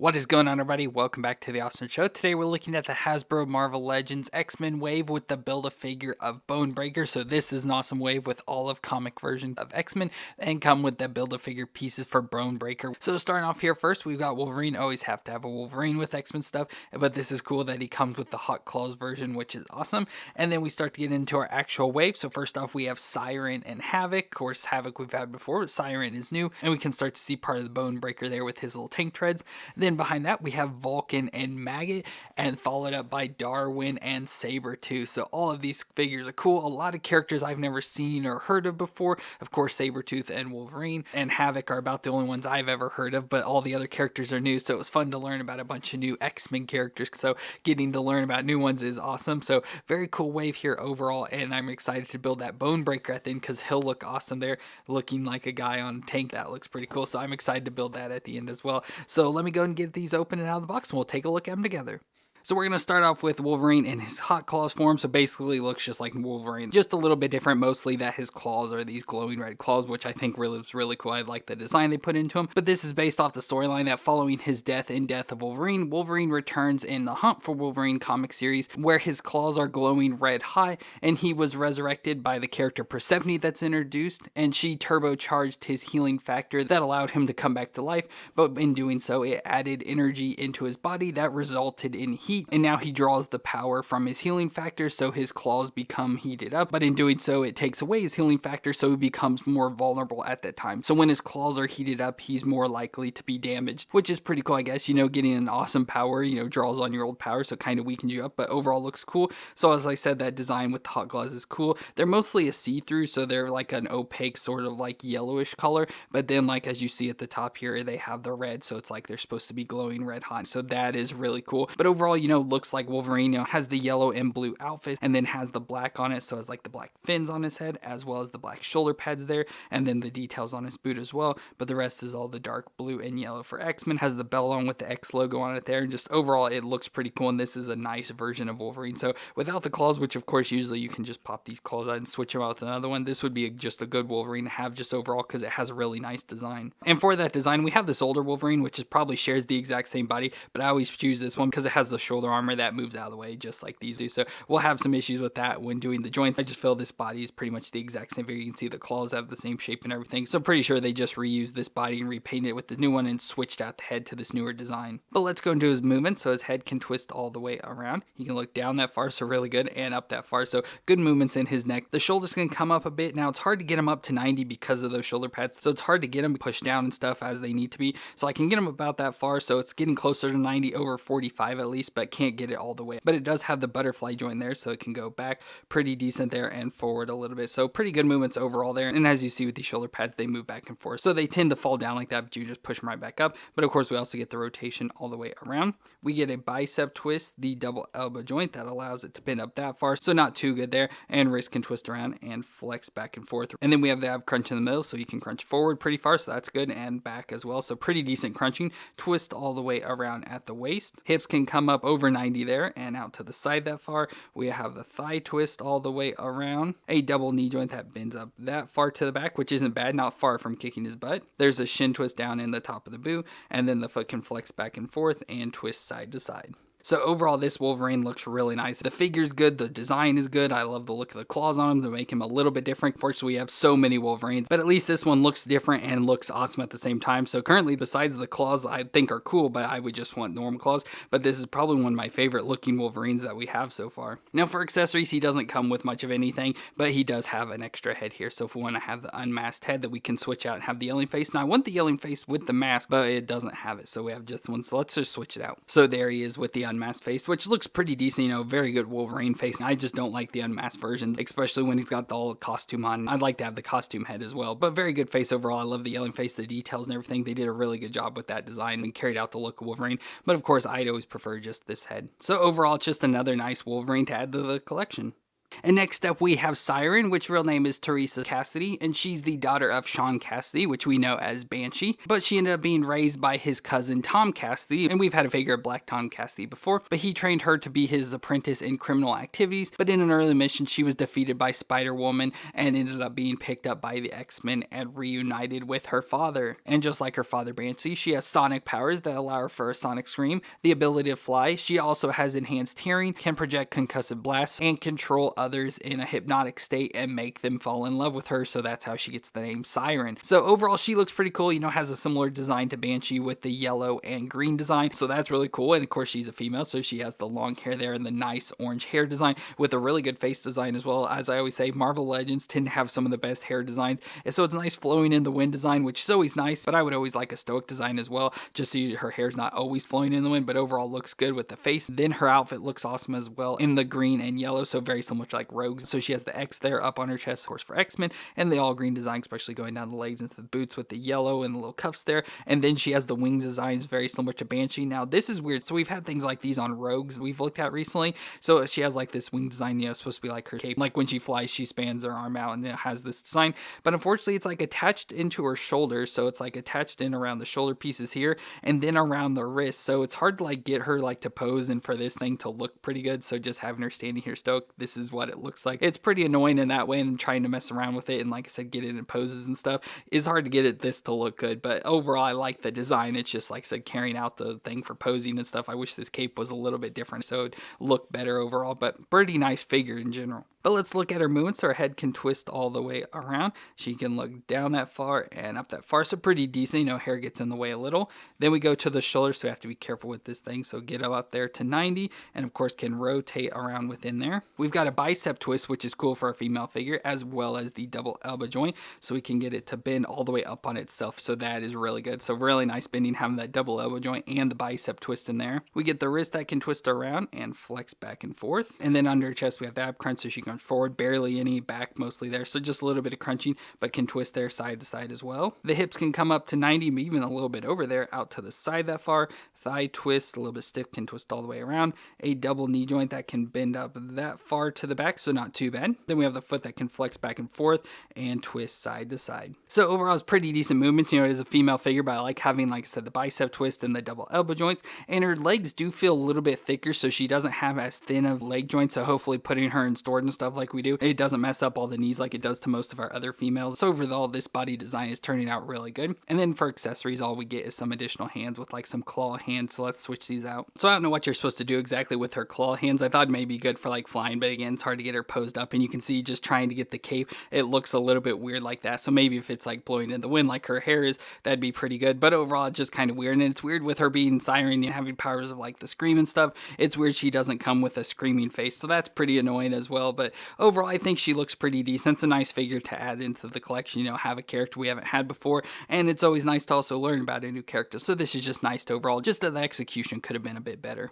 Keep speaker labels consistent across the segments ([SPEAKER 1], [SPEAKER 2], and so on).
[SPEAKER 1] What is going on, everybody? Welcome back to the Austin Show. Today we're looking at the Hasbro Marvel Legends X-Men wave with the Build-A-Figure of Bonebreaker. So this is an awesome wave with all of comic versions of X-Men and come with the Build-A-Figure pieces for Bonebreaker. So starting off here first, we've got Wolverine. Always have to have a Wolverine with X-Men stuff, but this is cool that he comes with the Hot Claws version, which is awesome. And then we start to get into our actual wave. So first off, we have Siren and Havok. Of course, Havok we've had before, but Siren is new, and we can start to see part of the Bonebreaker there with his little tank treads. Then behind that, we have Vulcan and Maggot, and followed up by Darwin and Sabretooth. So all of these figures are cool. A lot of characters I've never seen or heard of before. Of course, Sabretooth and Wolverine and Havok are about the only ones I've ever heard of, but all the other characters are new. So it was fun to learn about a bunch of new X-Men characters. So getting to learn about new ones is awesome. So very cool wave here overall, and I'm excited to build that Bonebreaker at the end because he'll look awesome there, looking like a guy on a tank. That looks pretty cool. So I'm excited to build that at the end as well. So let me go and get these open and out of the box, and we'll take a look at them together. So we're going to start off with Wolverine in his Hot Claws form. So basically looks just like Wolverine, just a little bit different, mostly that his claws are these glowing red claws, which I think was really cool. I like the design they put into him. But this is based off the storyline that following his death and death of Wolverine, Wolverine returns in the Hunt for Wolverine comic series, where his claws are glowing red hot, and he was resurrected by the character Persephone that's introduced, and she turbocharged his healing factor that allowed him to come back to life. But in doing so, it added energy into his body that resulted in heat, and now he draws the power from his healing factor, so his claws become heated up, but in doing so it takes away his healing factor, so he becomes more vulnerable at that time. So when his claws are heated up, he's more likely to be damaged, which is pretty cool, I guess. Getting an awesome power, draws on your old power, so kind of weakens you up, but overall looks cool. So as I said, that design with the Hot Claws is cool. They're mostly a see-through, so they're like an opaque sort of like yellowish color, but then like as you see at the top here, they have the red, so it's like they're supposed to be glowing red hot. So that is really cool. But overall, looks like Wolverine, has the yellow and blue outfit, and then has the black on it, so has like the black fins on his head, as well as the black shoulder pads there, and then the details on his boot as well. But the rest is all the dark blue and yellow for X-Men. Has the bell on with the X logo on it there, and just overall it looks pretty cool, and this is a nice version of Wolverine. So without the claws, which of course usually you can just pop these claws out and switch them out with another one, this would be just a good Wolverine to have just overall because it has a really nice design. And for that design, we have this older Wolverine, which is probably shares the exact same body, but I always choose this one because it has the shoulder armor that moves out of the way just like these do. So we'll have some issues with that when doing the joints. I just feel this body is pretty much the exact same figure. You can see the claws have the same shape and everything. So pretty sure they just reused this body and repainted it with the new one and switched out the head to this newer design. But let's go into his movement. So his head can twist all the way around. He can look down that far, so really good, and up that far. So good movements in his neck. The shoulders can come up a bit. Now it's hard to get him up to 90 because of those shoulder pads. So it's hard to get him pushed down and stuff as they need to be. So I can get him about that far. So it's getting closer to 90, over 45 at least, but can't get it all the way. But it does have the butterfly joint there, so it can go back pretty decent there and forward a little bit. So pretty good movements overall there. And as you see with these shoulder pads, they move back and forth. So they tend to fall down like that, but you just push them right back up. But of course, we also get the rotation all the way around. We get a bicep twist, the double elbow joint that allows it to bend up that far. So not too good there. And wrist can twist around and flex back and forth. And then we have the ab crunch in the middle, so you can crunch forward pretty far. So that's good, and back as well. So pretty decent crunching. Twist all the way around at the waist. Hips can come up over 90 there and out to the side that far. We have the thigh twist all the way around, a double knee joint that bends up that far to the back, which isn't bad, not far from kicking his butt. There's a shin twist down in the top of the boot, and then the foot can flex back and forth and twist side to side. So overall, this Wolverine looks really nice. The figure's good. The design is good. I love the look of the claws on him to make him a little bit different. Fortunately, we have so many Wolverines, but at least this one looks different and looks awesome at the same time. So currently, besides the claws I think are cool, but I would just want normal claws. But this is probably one of my favorite looking Wolverines that we have so far. Now for accessories, he doesn't come with much of anything, but he does have an extra head here. So if we want to have the unmasked head that we can switch out and have the alien face. Now I want the alien face with the mask, but it doesn't have it. So we have just one. So let's just switch it out. So there he is with the unmasked face, which looks pretty decent, very good Wolverine face. I just don't like the unmasked versions, especially when he's got the whole costume on. I'd like to have the costume head as well, but very good face overall. I love the alien face, the details and everything. They did a really good job with that design and carried out the look of Wolverine, but of course I'd always prefer just this head. So overall, it's just another nice Wolverine to add to the collection. And next up we have Siren, which real name is Teresa Cassidy, and she's the daughter of Sean Cassidy, which we know as Banshee, but she ended up being raised by his cousin Tom Cassidy, and we've had a figure of Black Tom Cassidy before, but he trained her to be his apprentice in criminal activities. But in an early mission she was defeated by Spider-Woman and ended up being picked up by the X-Men and reunited with her father. And just like her father Banshee, she has sonic powers that allow her for a sonic scream, the ability to fly. She also has enhanced hearing, can project concussive blasts, and control others in a hypnotic state and make them fall in love with her, so that's how she gets the name Siren. So overall she looks pretty cool, you know, has a similar design to Banshee with the yellow and green design, so that's really cool. And of course she's a female, so she has the long hair there and the nice orange hair design with a really good face design as well. As I always say, Marvel Legends tend to have some of the best hair designs, and so it's nice flowing in the wind design, which is always nice, but I would always like a stoic design as well, just so her hair's not always flowing in the wind, but overall looks good with the face. Then her outfit looks awesome as well in the green and yellow, so very similar to like Rogue's. So she has the X there up on her chest, of course, for X-Men, and the all green design, especially going down the legs into the boots with the yellow and the little cuffs there. And then she has the wings designs very similar to Banshee. Now this is weird, so we've had things like these on Rogues we've looked at recently. So she has like this wing design, you know, supposed to be like her cape, like when she flies she spans her arm out and it has this design, but unfortunately it's like attached into her shoulders, so it's like attached in around the shoulder pieces here and then around the wrist, so it's hard to like get her like to pose and for this thing to look pretty good. So just having her standing here stoked, this is what it looks like. It's pretty annoying in that way, and trying to mess around with it and like I said, get it in poses and stuff is hard to get it this to look good. But overall I like the design. It's just like I said, carrying out the thing for posing and stuff. I wish this cape was a little bit different so it'd look better overall, but pretty nice figure in general. But let's look at her movements. Her head can twist all the way around. She can look down that far and up that far, so pretty decent. You know, hair gets in the way a little. Then we go to the shoulders, so we have to be careful with this thing. So get up there to 90, and of course can rotate around within there. We've got a bicep twist, which is cool for a female figure, as well as the double elbow joint, so we can get it to bend all the way up on itself. So that is really good. So really nice bending, having that double elbow joint and the bicep twist in there. We get the wrist that can twist around and flex back and forth. And then under her chest we have the ab crunch, so she can forward, barely any, back mostly there, so just a little bit of crunching, but can twist there side to side as well. The hips can come up to 90, even a little bit over there, out to the side that far. Thigh twist, a little bit stiff, can twist all the way around. A double knee joint that can bend up that far to the back, so not too bad. Then we have the foot that can flex back and forth and twist side to side. So overall it's pretty decent movement. You know, it is a female figure, but I like having, like I said, the bicep twist and the double elbow joints, and her legs do feel a little bit thicker, so she doesn't have as thin of leg joints, so hopefully putting her in storage and stuff like we do, it doesn't mess up all the knees like it does to most of our other females. So overall this body design is turning out really good. And then for accessories, all we get is some additional hands with like some claw hands, so let's switch these out. So I don't know what you're supposed to do exactly with her claw hands. I thought it may be good for like flying, but again, it's hard to get her posed up, and you can see just trying to get the cape, it looks a little bit weird like that. So maybe if it's like blowing in the wind like her hair is, that'd be pretty good. But overall it's just kind of weird, and it's weird with her being Siren and having powers of like the scream and stuff. It's weird she doesn't come with a screaming face, so that's pretty annoying as well. But overall I think she looks pretty decent. It's a nice figure to add into the collection, you know, have a character we haven't had before, and it's always nice to also learn about a new character. So this is just nice to overall, just that the execution could have been a bit better.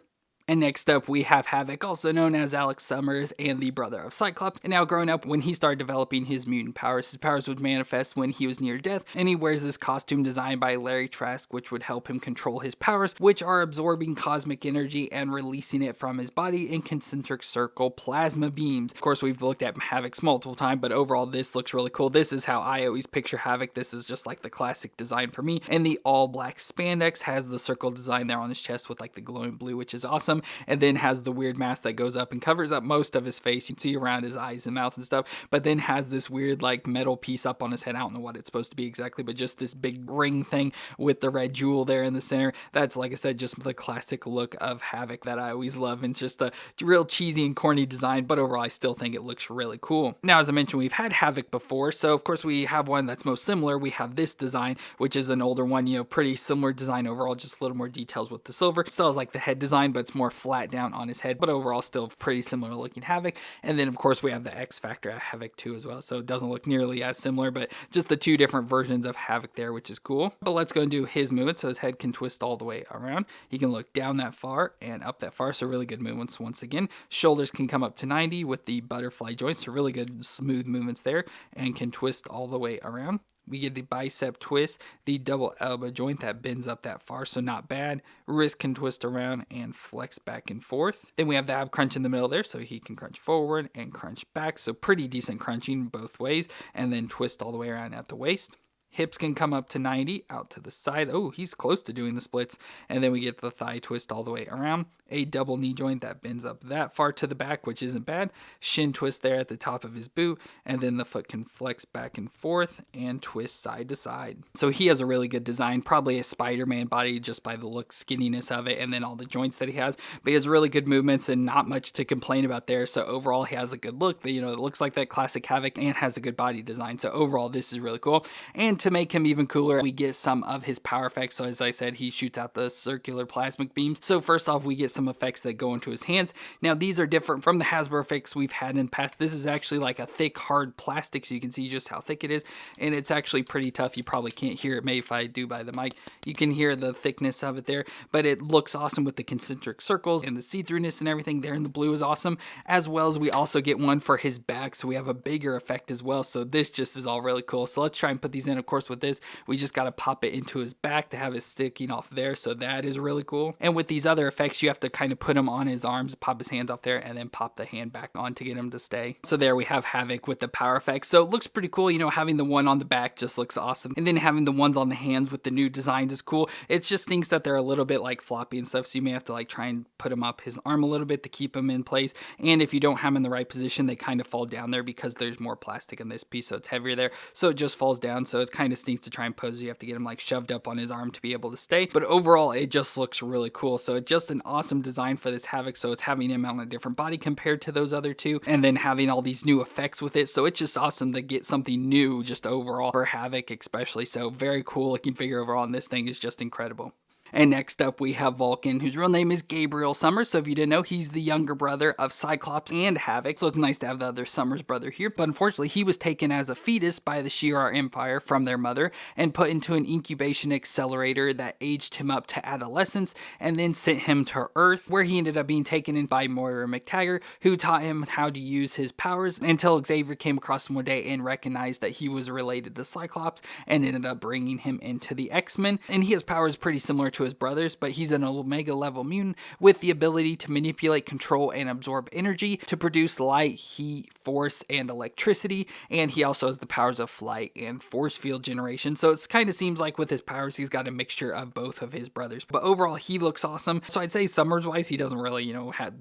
[SPEAKER 1] And next up we have Havok, also known as Alex Summers and the brother of Cyclops. And now growing up, when he started developing his mutant powers, his powers would manifest when he was near death, and he wears this costume designed by Larry Trask, which would help him control his powers, which are absorbing cosmic energy and releasing it from his body in concentric circle plasma beams. Of course, we've looked at Havok's multiple times, but overall this looks really cool. This is how I always picture Havok. This is just like the classic design for me. And the all black spandex has the circle design there on his chest with like the glowing blue, which is awesome. And then has the weird mask that goes up and covers up most of his face. You can see around his eyes and mouth and stuff, but then has this weird like metal piece up on his head. I don't know what it's supposed to be exactly, but just this big ring thing with the red jewel there in the center. That's, like I said, just the classic look of Havok that I always love. And it's just a real cheesy and corny design, but overall I still think it looks really cool. Now, as I mentioned, we've had Havok before, so of course we have one that's most similar. We have this design, which is an older one, you know, pretty similar design overall, just a little more details with the silver. Still has like the head design, but it's more flat down on his head, but overall still pretty similar looking Havok. And then of course we have the X Factor Havok 2 as well, so it doesn't look nearly as similar, but just the two different versions of Havok there, which is cool. But let's go and do his movement. So his head can twist all the way around. He can look down that far and up that far, so really good movements once again. Shoulders can come up to 90 with the butterfly joints, so really good smooth movements there, and can twist all the way around. We get the bicep twist, the double elbow joint that bends up that far, so not bad. Wrist can twist around and flex back and forth. Then we have the ab crunch in the middle there, so he can crunch forward and crunch back, so pretty decent crunching both ways, and then twist all the way around at the waist. Hips can come up to 90, out to the side. Oh, he's close to doing the splits. And then we get the thigh twist all the way around. A double knee joint that bends up that far to the back, which isn't bad. Shin twist there at the top of his boot. And then the foot can flex back and forth and twist side to side. So he has a really good design. Probably a Spider-Man body just by the look, skinniness of it, and then all the joints that he has. But he has really good movements and not much to complain about there. So overall, he has a good look. It looks like that classic Havok and has a good body design. So overall, this is really cool. And to make him even cooler, we get some of his power effects. So as I said, he shoots out the circular plasmic beams. So first off, we get some effects that go into his hands. Now these are different from the Hasbro effects we've had in the past. This is actually like a thick, hard plastic, so you can see just how thick it is. And it's actually pretty tough. You probably can't hear it. Maybe if I do by the mic, you can hear the thickness of it there. But it looks awesome with the concentric circles and the see-throughness and everything there in the blue is awesome. As well as we also get one for his back, so we have a bigger effect as well. So this just is all really cool. So let's try and put these in. Of course, with this, we just got to pop it into his back to have it sticking off there. So that is really cool. And with these other effects, you have to kind of put them on his arms, pop his hands off there, and then pop the hand back on to get him to stay. So there we have Havok with the power effects. So it looks pretty cool. Having the one on the back just looks awesome. And then having the ones on the hands with the new designs is cool. It's just things that they're a little bit like floppy and stuff. So you may have to like try and put him up his arm a little bit to keep him in place. And if you don't have him in the right position, they kind of fall down there because there's more plastic in this piece. So it's heavier there. So it just falls down. So it kind of stinks to try and pose. You have to get him like shoved up on his arm to be able to stay. But overall, it just looks really cool. So it's just an awesome design for this Havok. So it's having him on a different body compared to those other two. And then having all these new effects with it. So it's just awesome to get something new just overall for Havok especially. So very cool looking figure overall. And this thing is just incredible. And next up we have Vulcan, whose real name is Gabriel Summers. So if you didn't know, he's the younger brother of Cyclops and Havok. So it's nice to have the other Summers brother here. But unfortunately, he was taken as a fetus by the Shi'ar Empire from their mother and put into an incubation accelerator that aged him up to adolescence and then sent him to Earth, where he ended up being taken in by Moira McTaggart, who taught him how to use his powers until Xavier came across him one day and recognized that he was related to Cyclops and ended up bringing him into the X-Men. And he has powers pretty similar to his brothers, but he's an Omega level mutant with the ability to manipulate, control, and absorb energy to produce light, heat, force, and electricity. And he also has the powers of flight and force field generation. So it kind of seems like with his powers, he's got a mixture of both of his brothers. But overall, he looks awesome. So I'd say Summers-wise, he doesn't really,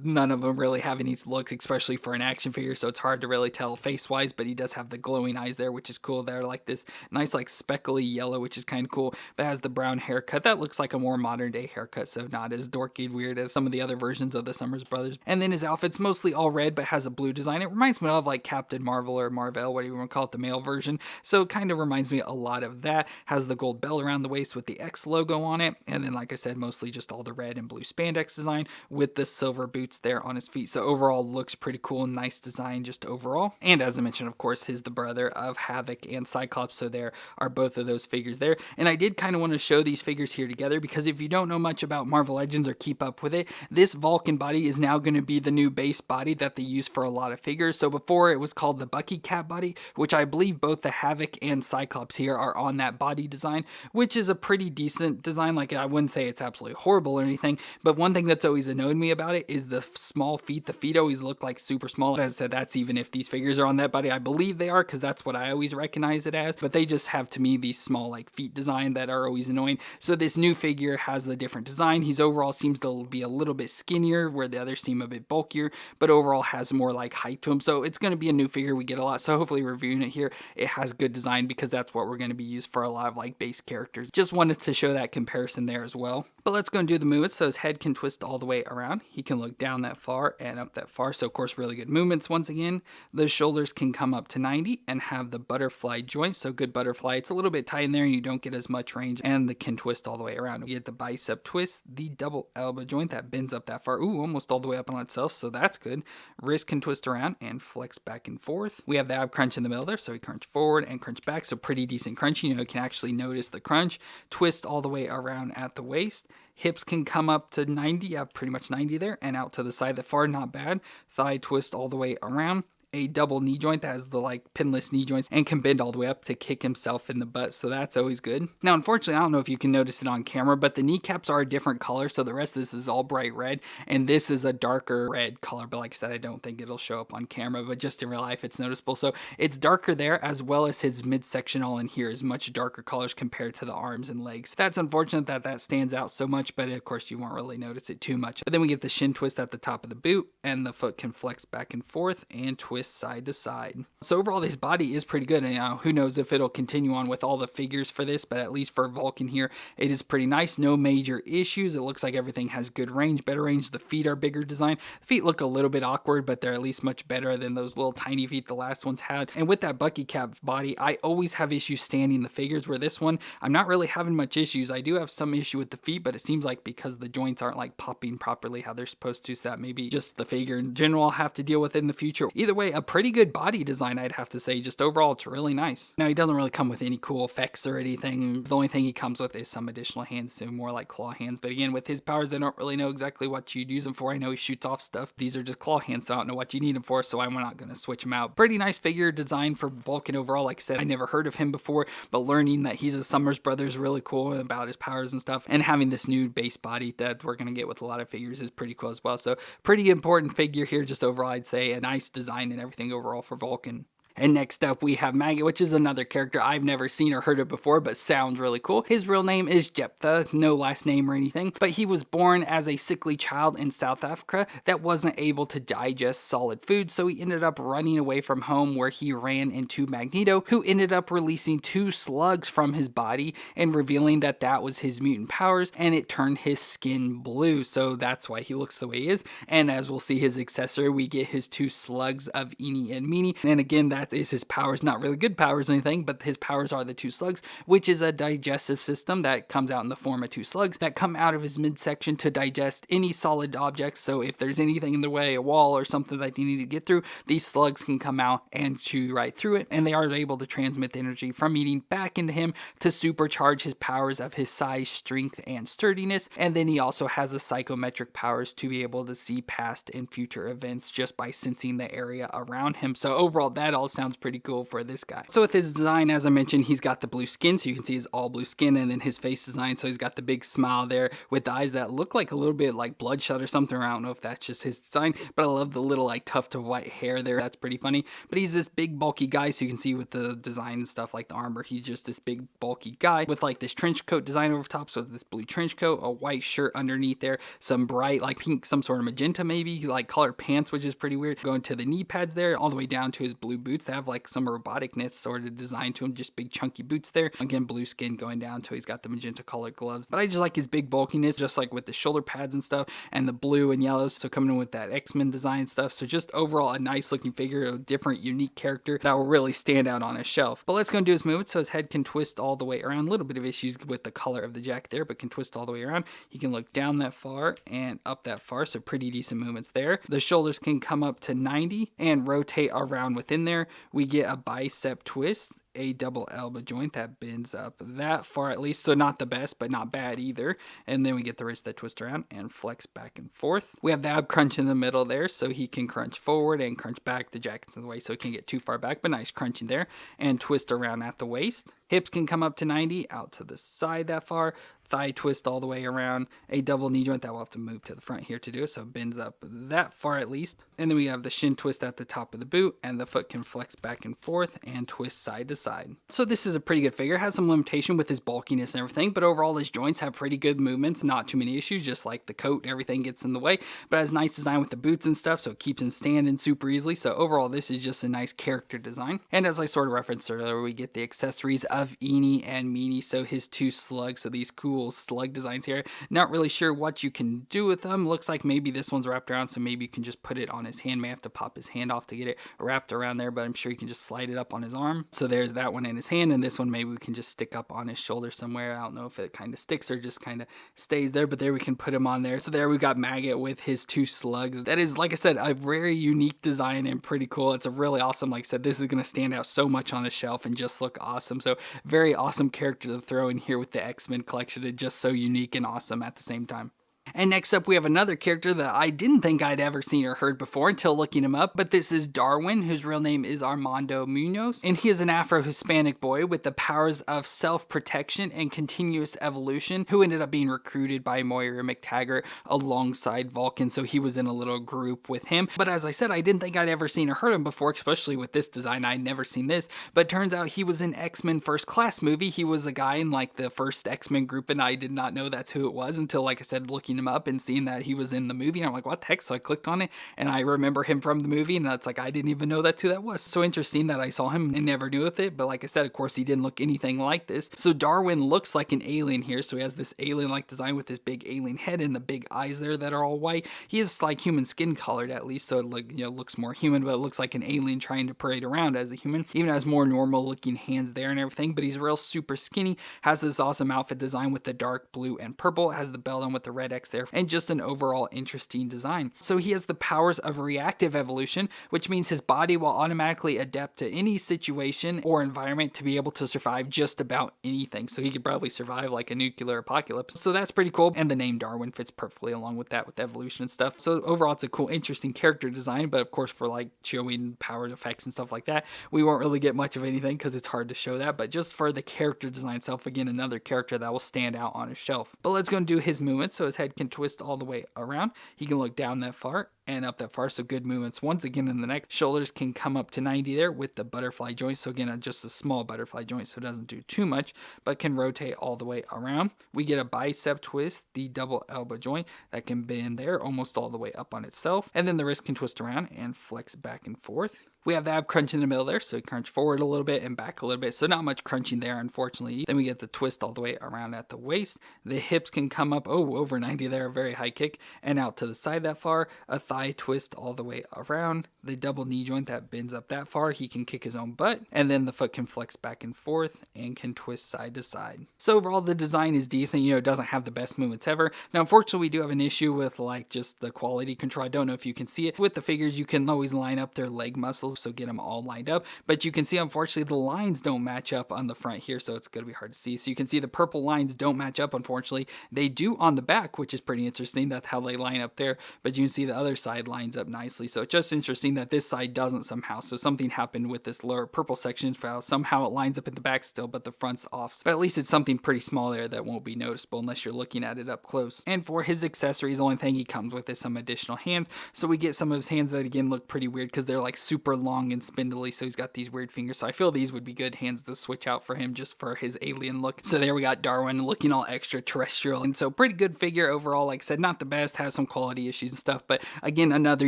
[SPEAKER 1] none of them really have any looks, especially for an action figure. So it's hard to really tell face-wise, but he does have the glowing eyes there, which is cool. They're like this nice, like speckly yellow, which is kind of cool. But has the brown haircut. That looks like a more modern day haircut, so not as dorky and weird as some of the other versions of the Summers brothers. And then his outfit's mostly all red, but has a blue design. It reminds me of like Captain Marvel or Marvel, whatever you want to call it, the male version. So it kind of reminds me a lot of that. Has the gold bell around the waist with the X logo on it. And then, like I said, mostly just all the red and blue spandex design with the silver boots there on his feet. So overall, looks pretty cool. Nice design just overall. And as I mentioned, of course, he's the brother of Havok and Cyclops. So there are both of those figures there. And I did kind of want to show these figures here together because if you don't know much about Marvel Legends or keep up with it, this Vulcan body is now going to be the new base body that they use for a lot of figures. So before it was called the Bucky Cat body, which I believe both the Havok and Cyclops here are on that body design, which is a pretty decent design. Like, I wouldn't say it's absolutely horrible or anything, but one thing that's always annoyed me about it is the small feet. The feet always look like super small. As I said, that's even if these figures are on that body. I believe they are because that's what I always recognize it as, but they just have to me these small like feet design that are always annoying. So this new figure has a different design. He's overall seems to be a little bit skinnier where the others seem a bit bulkier, but overall has more like height to him. So it's going to be a new figure we get a lot. So hopefully reviewing it here, it has good design because that's what we're going to be used for a lot of like base characters. Just wanted to show that comparison there as well. But let's go and do the movements. So his head can twist all the way around. He can look down that far and up that far. So of course, really good movements once again. The shoulders can come up to 90 and have the butterfly joint. So good butterfly. It's a little bit tight in there and you don't get as much range, and the can twist all the way around. We get the bicep twist, the double elbow joint that bends up that far. Ooh, almost all the way up on itself. So that's good. Wrist can twist around and flex back and forth. We have the ab crunch in the middle there. So we crunch forward and crunch back. So pretty decent crunching. You can actually notice the crunch. Twist all the way around at the waist. Hips can come up to 90, pretty much 90 there, and out to the side that far, not bad. Thigh twist all the way around. a double knee joint that has the like pinless knee joints and can bend all the way up to kick himself in the butt, so that's always good. Now unfortunately, I don't know if you can notice it on camera, but the kneecaps are a different color, so the rest of this is all bright red and this is a darker red color, but like I said, I don't think it'll show up on camera, but just in real life it's noticeable. So it's darker there, as well as his midsection all in here is much darker colors compared to the arms and legs. That's unfortunate that that stands out so much, but of course you won't really notice it too much. But then we get the shin twist at the top of the boot, and the foot can flex back and forth and twist side to side. So overall, his body is pretty good, and who knows if it'll continue on with all the figures for this, but at least for Vulcan here, it is pretty nice. No major issues. It looks like everything has good range, better range. The feet are bigger design. The feet look a little bit awkward, but they're at least much better than those little tiny feet the last ones had. And with that bucky cap body, I always have issues standing the figures, where this one, I'm not really having much issues. I do have some issue with the feet, but it seems like because the joints aren't like popping properly how they're supposed to, so that maybe just the figure in general I'll have to deal with in the future. Either way, a pretty good body design, I'd have to say. Just overall, it's really nice. Now, he doesn't really come with any cool effects or anything. The only thing he comes with is some additional hands, so more like claw hands. But again, with his powers, I don't really know exactly what you'd use them for. I know he shoots off stuff. These are just claw hands, so I don't know what you need them for, so I'm not going to switch them out. Pretty nice figure design for Vulcan overall. Like I said, I never heard of him before, but learning that he's a Summers brother is really cool about his powers and stuff, and having this new base body that we're going to get with a lot of figures is pretty cool as well. So pretty important figure here, just overall, I'd say a nice design and everything overall for Vulcan. And next up we have Maggot, which is another character I've never seen or heard of before, but sounds really cool. His real name is Jephthah, no last name or anything, but he was born as a sickly child in South Africa that wasn't able to digest solid food, so he ended up running away from home, where he ran into Magneto, who ended up releasing 2 slugs from his body and revealing that that was his mutant powers, and it turned his skin blue, so that's why he looks the way he is. And as we'll see his accessory, we get his 2 slugs of Eenie and Meenie, and again, that is his powers. Not really good powers or anything, but his powers are the 2 slugs, which is a digestive system that comes out in the form of 2 slugs that come out of his midsection to digest any solid objects. So if there's anything in the way, a wall or something that you need to get through, these slugs can come out and chew right through it, and they are able to transmit the energy from eating back into him to supercharge his powers of his size, strength, and sturdiness. And then he also has a psychometric powers to be able to see past and future events just by sensing the area around him. So overall, that all sounds pretty cool for this guy. So with his design, as I mentioned, he's got the blue skin, so you can see he's all blue skin, and then his face design, so he's got the big smile there with the eyes that look like a little bit like bloodshot or something. I don't know if that's just his design, but I love the little like tuft of white hair there. That's pretty funny. But he's this big bulky guy, so you can see with the design and stuff like the armor, he's just this big bulky guy with like this trench coat design over top, so this blue trench coat, a white shirt underneath there, some bright like pink, some sort of magenta maybe, like colored pants, which is pretty weird, going to the knee pads there, all the way down to his blue boots that have like some roboticness sort of design to him, just big chunky boots there. Again, blue skin going down to he's got the magenta colored gloves. But I just like his big bulkiness, just like with the shoulder pads and stuff, and the blue and yellows, so coming in with that X-Men design and stuff. So just overall a nice looking figure, a different unique character that will really stand out on a shelf. But let's go and do his movement. So his head can twist all the way around, a little bit of issues with the color of the jacket there, but can twist all the way around. He can look down that far and up that far, so pretty decent movements there. The shoulders can come up to 90 and rotate around within there. We get a bicep twist, a double elbow joint that bends up that far at least, so not the best but not bad either. And then we get the wrist that twist around and flex back and forth. We have the ab crunch in the middle there, so he can crunch forward and crunch back. The jacket's in the way, so he can't get too far back, but nice crunching there, and twist around at the waist. Hips can come up to 90, out to the side that far. Thigh twist all the way around. A double knee joint that we'll have to move to the front here to do, so it bends up that far at least. And then we have the shin twist at the top of the boot, and the foot can flex back and forth and twist side to side. So this is a pretty good figure. Has some limitation with his bulkiness and everything, but overall his joints have pretty good movements. Not too many issues, just like the coat, everything gets in the way, but has nice design with the boots and stuff, so it keeps him standing super easily. So overall this is just a nice character design. And as I sort of referenced earlier, we get the accessories of Eenie and Meenie, so his 2 slugs, so these cool slug designs here. Not really sure what you can do with them. Looks like maybe this one's wrapped around, so maybe you can just put it on his hand. May have to pop his hand off to get it wrapped around there, but I'm sure you can just slide it up on his arm. So there's that one in his hand, and this one maybe we can just stick up on his shoulder somewhere. I don't know if it kind of sticks or just kind of stays there, but there we can put him on there. So there we got Maggot with his 2 slugs. That is, like I said, a very unique design and pretty cool. It's a really awesome, like I said, this is going to stand out so much on a shelf and just look awesome. So very awesome character to throw in here with the X-Men collection, and just so unique and awesome at the same time. And next up, we have another character that I didn't think I'd ever seen or heard before until looking him up, but this is Darwin, whose real name is Armando Munoz, and he is an Afro-Hispanic boy with the powers of self-protection and continuous evolution, who ended up being recruited by Moira McTaggart alongside Vulcan, so he was in a little group with him. But as I said, I didn't think I'd ever seen or heard him before, especially with this design. I'd never seen this, but turns out he was in X-Men First Class movie. He was a guy in like the first X-Men group, and I did not know that's who it was until, like I said, looking him up and seeing that he was in the movie, and I'm like, what the heck? So I clicked on it, and I remember him from the movie, and that's like, I didn't even know that's who that was. So interesting that I saw him and never knew of it, but like I said, of course, he didn't look anything like this. So Darwin looks like an alien here, so he has this alien-like design with this big alien head and the big eyes there that are all white. He is like human skin colored at least, so it looks more human, but it looks like an alien trying to parade around as a human. Even has more normal looking hands there and everything, but he's real super skinny, has this awesome outfit design with the dark blue and purple, has the belt on with the red X there, and just an overall interesting design. So he has the powers of reactive evolution, which means his body will automatically adapt to any situation or environment to be able to survive just about anything. So he could probably survive like a nuclear apocalypse. So that's pretty cool, and the name Darwin fits perfectly along with that, with evolution and stuff. So overall, it's a cool, interesting character design, but of course for like showing powers, effects, and stuff like that, we won't really get much of anything because it's hard to show that, but just for the character design itself, again, another character that will stand out on a shelf. But let's go and do his movements. So his head can twist all the way around. He can look down that far and up that far, so good movements once again in the neck. Shoulders can come up to 90 there with the butterfly joint, so again, just a small butterfly joint, so it doesn't do too much, but can rotate all the way around. We get a bicep twist, the double elbow joint that can bend there almost all the way up on itself, and then the wrist can twist around and flex back and forth. We have the ab crunch in the middle there, so crunch forward a little bit and back a little bit, so not much crunching there, unfortunately. Then we get the twist all the way around at the waist. The hips can come up, over 90 there, a very high kick, and out to the side that far. A thigh twist all the way around. The double knee joint that bends up that far, he can kick his own butt, and then the foot can flex back and forth and can twist side to side. So overall, the design is decent. It doesn't have the best movements ever. Now, unfortunately, we do have an issue with like just the quality control. I don't know if you can see it. With the figures, you can always line up their leg muscles, so get them all lined up, but you can see, unfortunately, the lines don't match up on the front here, so it's going to be hard to see. So you can see the purple lines don't match up, unfortunately. They do on the back, which is pretty interesting. That's how they line up there, but you can see the other side lines up nicely. So it's just interesting that this side doesn't somehow. So something happened with this lower purple section. Somehow it lines up at the back still, but the front's off. But at least it's something pretty small there that won't be noticeable unless you're looking at it up close. And for his accessories, the only thing he comes with is some additional hands. So we get some of his hands that again look pretty weird because they're like super long and spindly, so he's got these weird fingers. So I feel these would be good hands to switch out for him just for his alien look. So there we got Darwin looking all extraterrestrial, and so pretty good figure overall. Like I said, not the best, has some quality issues and stuff, but again, another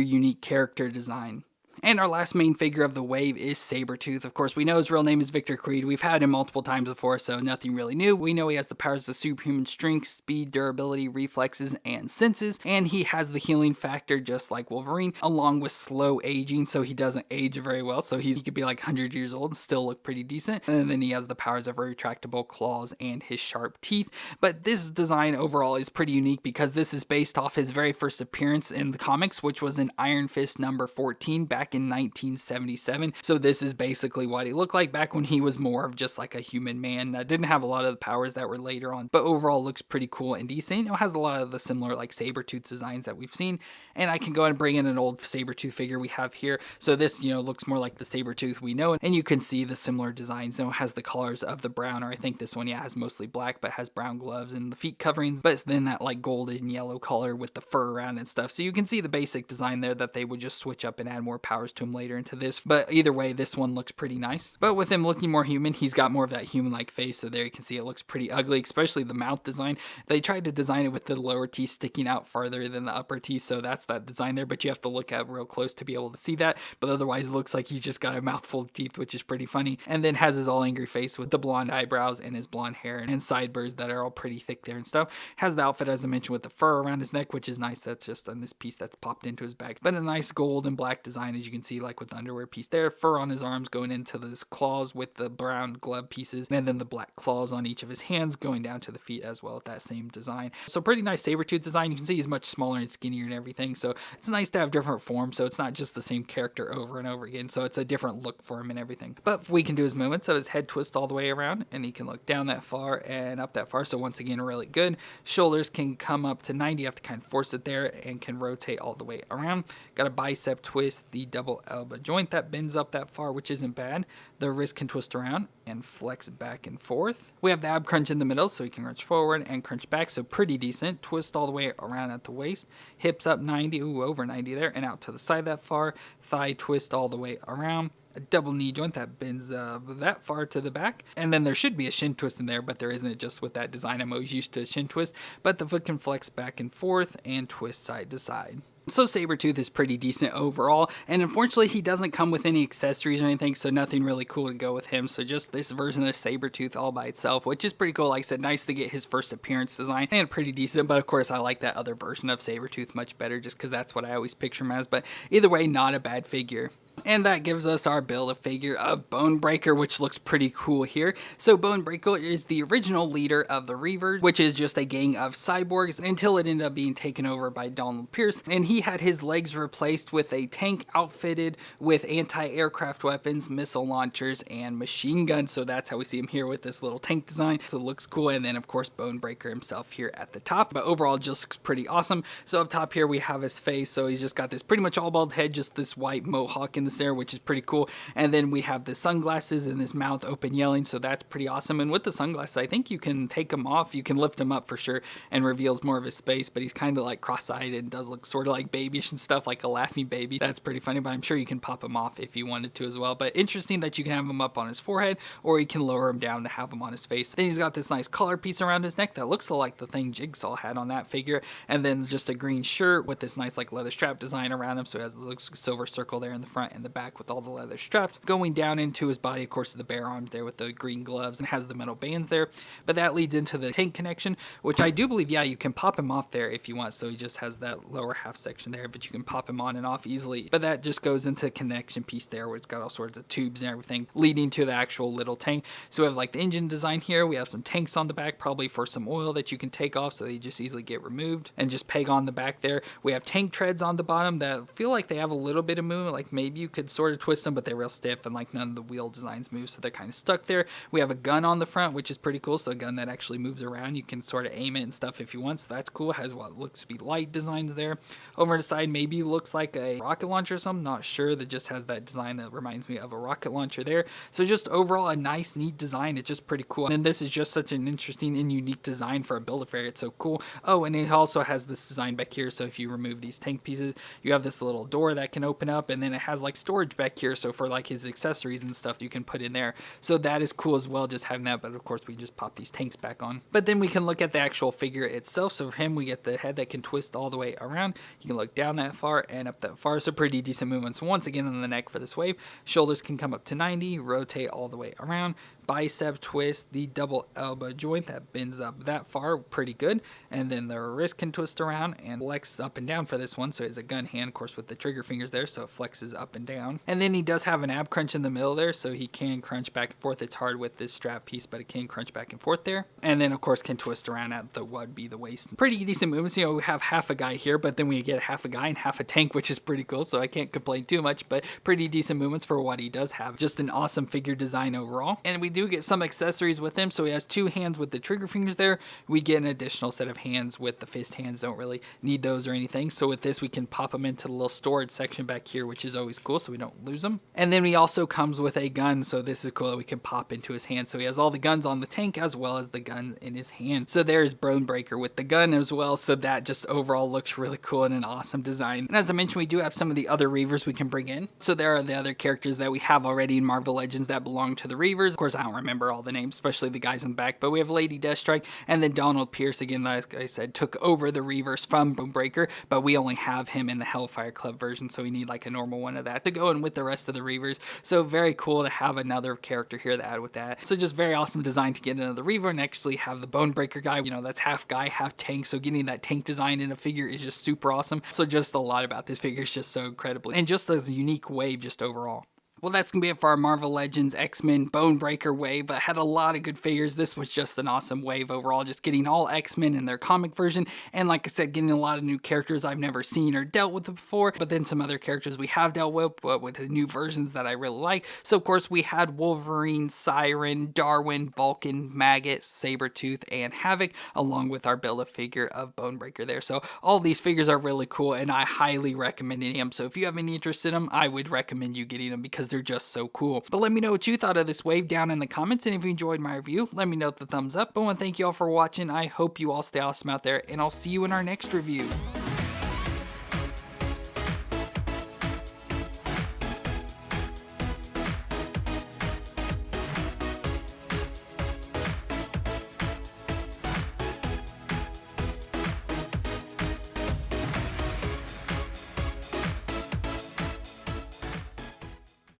[SPEAKER 1] unique character design. And our last main figure of the wave is Sabretooth. Of course, we know his real name is Victor Creed. We've had him multiple times before, so nothing really new. We know he has the powers of superhuman strength, speed, durability, reflexes, and senses. And he has the healing factor just like Wolverine, along with slow aging, so he doesn't age very well. So he could be like 100 years old and still look pretty decent. And then he has the powers of retractable claws and his sharp teeth. But this design overall is pretty unique because this is based off his very first appearance in the comics, which was in Iron Fist number 14 back in 1977. So this is basically what he looked like back when he was more of just like a human man that didn't have a lot of the powers that were later on, but overall looks pretty cool and decent. Has a lot of the similar like Sabretooth designs that we've seen. And I can go ahead and bring in an old Sabretooth figure we have here. So this, looks more like the Sabretooth we know, and you can see the similar designs. It has the colors of the brown, or I think this one, has mostly black, but has brown gloves and the feet coverings, but it's then that like golden yellow color with the fur around and stuff. So you can see the basic design there that they would just switch up and add more powers to him later into this, but either way, this one looks pretty nice. But with him looking more human, he's got more of that human-like face, so there you can see it looks pretty ugly, especially the mouth design. They tried to design it with the lower teeth sticking out farther than the upper teeth, so that's that design there, but you have to look at real close to be able to see that, but otherwise it looks like he's just got a mouthful of teeth, which is pretty funny. And then has his all angry face with the blonde eyebrows and his blonde hair and sideburns that are all pretty thick there and stuff. Has the outfit, as I mentioned, with the fur around his neck, which is nice. That's just on this piece that's popped into his back, but a nice gold and black design, as you you can see, like with the underwear piece there, fur on his arms going into his claws with the brown glove pieces, and then the black claws on each of his hands going down to the feet as well with that same design. So pretty nice Sabretooth design. You can see he's much smaller and skinnier and everything, so it's nice to have different forms, so it's not just the same character over and over again, so it's a different look for him and everything. But we can do his movements of his head twist all the way around, and he can look down that far and up that far, so once again, really good. Shoulders can come up to 90, you have to kind of force it there, and can rotate all the way around. Got a bicep twist, the double elbow joint that bends up that far, which isn't bad. The wrist can twist around and flex back and forth. We have the ab crunch in the middle, so he can crunch forward and crunch back, so pretty decent. Twist all the way around at the waist. Hips up 90, ooh, over 90 there, and out to the side that far. Thigh twist all the way around. A double knee joint that bends that far to the back, and then there should be a shin twist in there, but there isn't. Just with that design, I'm always used to a shin twist, but the foot can flex back and forth and twist side to side. So Sabretooth is pretty decent overall, and unfortunately he doesn't come with any accessories or anything, so nothing really cool to go with him. So just this version of Sabretooth all by itself, which is pretty cool. Like I said, nice to get his first appearance design, and pretty decent, but of course I like that other version of Sabretooth much better, just because that's what I always picture him as. But either way, not a bad figure. And that gives us our Build-A-Figure of Bonebreaker, which looks pretty cool here. So Bonebreaker is the original leader of the Reavers, which is just a gang of cyborgs until it ended up being taken over by Donald Pierce. And he had his legs replaced with a tank outfitted with anti-aircraft weapons, missile launchers, and machine guns. So that's how we see him here with this little tank design. So it looks cool. And then of course Bonebreaker himself here at the top. But overall it just looks pretty awesome. So up top here we have his face. So he's just got this pretty much all bald head, just this white mohawk in the there, which is pretty cool. And then we have the sunglasses and his mouth open yelling, so that's pretty awesome. And with the sunglasses, I think you can take them off, you can lift them up for sure, and reveals more of his face, but he's kind of like cross-eyed and does look sort of like babyish and stuff, like a laughing baby. That's pretty funny, but I'm sure you can pop him off if you wanted to as well. But interesting that you can have him up on his forehead, or you can lower him down to have him on his face. Then he's got this nice collar piece around his neck that looks like the thing Jigsaw had on that figure, and then just a green shirt with this nice like leather strap design around him, so it has the silver circle there in the front and the back with all the leather straps going down into his body. Of course, the bare arms there with the green gloves, and has the metal bands there. But that leads into the tank connection, which I do believe, yeah, you can pop him off there if you want. So he just has that lower half section there, but you can pop him on and off easily. But that just goes into the connection piece there, where it's got all sorts of tubes and everything leading to the actual little tank. So we have like the engine design here. We have some tanks on the back, probably for some oil that you can take off, so they just easily get removed and just peg on the back there. We have tank treads on the bottom that feel like they have a little bit of movement, like maybe you could sort of twist them, but they're real stiff, and like none of the wheel designs move, so they're kind of stuck there. We have a gun on the front, which is pretty cool, so a gun that actually moves around. You can sort of aim it and stuff if you want, so that's cool. It has what looks to be light designs there. Over the side maybe looks like a rocket launcher or something, not sure. That just has that design that reminds me of a rocket launcher there. So just overall a nice, neat design. It's just pretty cool, and this is just such an interesting and unique design for a Build-A-Figure. It's so cool. Oh, and it also has this design back here, so if you remove these tank pieces, you have this little door that can open up, and then it has like storage back here, so for like his accessories and stuff you can put in there. So that is cool as well, just having that. But of course we can just pop these tanks back on. But then we can look at the actual figure itself. So for him, we get the head that can twist all the way around. You can look down that far and up that far, so pretty decent movements. Once again on the neck for this wave. Shoulders can come up to 90, rotate all the way around. Bicep twist, the double elbow joint that bends up that far, pretty good. And then the wrist can twist around and flex up and down for this one. So it's a gun hand, of course, with the trigger fingers there, so it flexes up and down. And then he does have an ab crunch in the middle there, so he can crunch back and forth. It's hard with this strap piece, but it can crunch back and forth there. And then of course can twist around at the would be the waist. Pretty decent movements. You know, we have half a guy here, but then we get half a guy and half a tank, which is pretty cool, so I can't complain too much. But pretty decent movements for what he does have. Just an awesome figure design overall. And we do get some accessories with him. So he has two hands with the trigger fingers there. We get an additional set of hands with the fist hands. Don't really need those or anything. So with this, we can pop them into the little storage section back here, which is always cool, so we don't lose them. And then he also comes with a gun, so this is cool that we can pop into his hand. So he has all the guns on the tank as well as the gun in his hand. So there's Bonebreaker with the gun as well. So that just overall looks really cool and an awesome design. And as I mentioned, we do have some of the other Reavers we can bring in. So there are the other characters that we have already in Marvel Legends that belong to the Reavers. Of course, I don't remember all the names, especially the guys in the back, but we have Lady Deathstrike, and then Donald Pierce, again, like I said, took over the Reverse from Bonebreaker, but we only have him in the Hellfire Club version, so we need like a normal one of that to go in with the rest of the Reavers. So very cool to have another character here to add with that. So just very awesome design to get another Reaver and actually have the Bonebreaker guy, you know, that's half guy, half tank, so getting that tank design in a figure is just super awesome. So just a lot about this figure is just so incredible, and just a unique wave just overall. Well, that's going to be it for our Marvel Legends X-Men Bonebreaker wave, but had a lot of good figures. This was just an awesome wave overall, just getting all X-Men in their comic version, and like I said, getting a lot of new characters I've never seen or dealt with before, but then some other characters we have dealt with, but with the new versions that I really like. So of course we had Wolverine, Siren, Darwin, Vulcan, Maggot, Sabretooth, and Havok, along with our Build-A-Figure of Bonebreaker there. So all these figures are really cool, and I highly recommend getting them. So if you have any interest in them, I would recommend you getting them because they're just so cool. But let me know what you thought of this wave down in the comments, and if you enjoyed my review, let me know with the thumbs up. I want to thank you all for watching. I hope you all stay awesome out there, and I'll see you in our next review.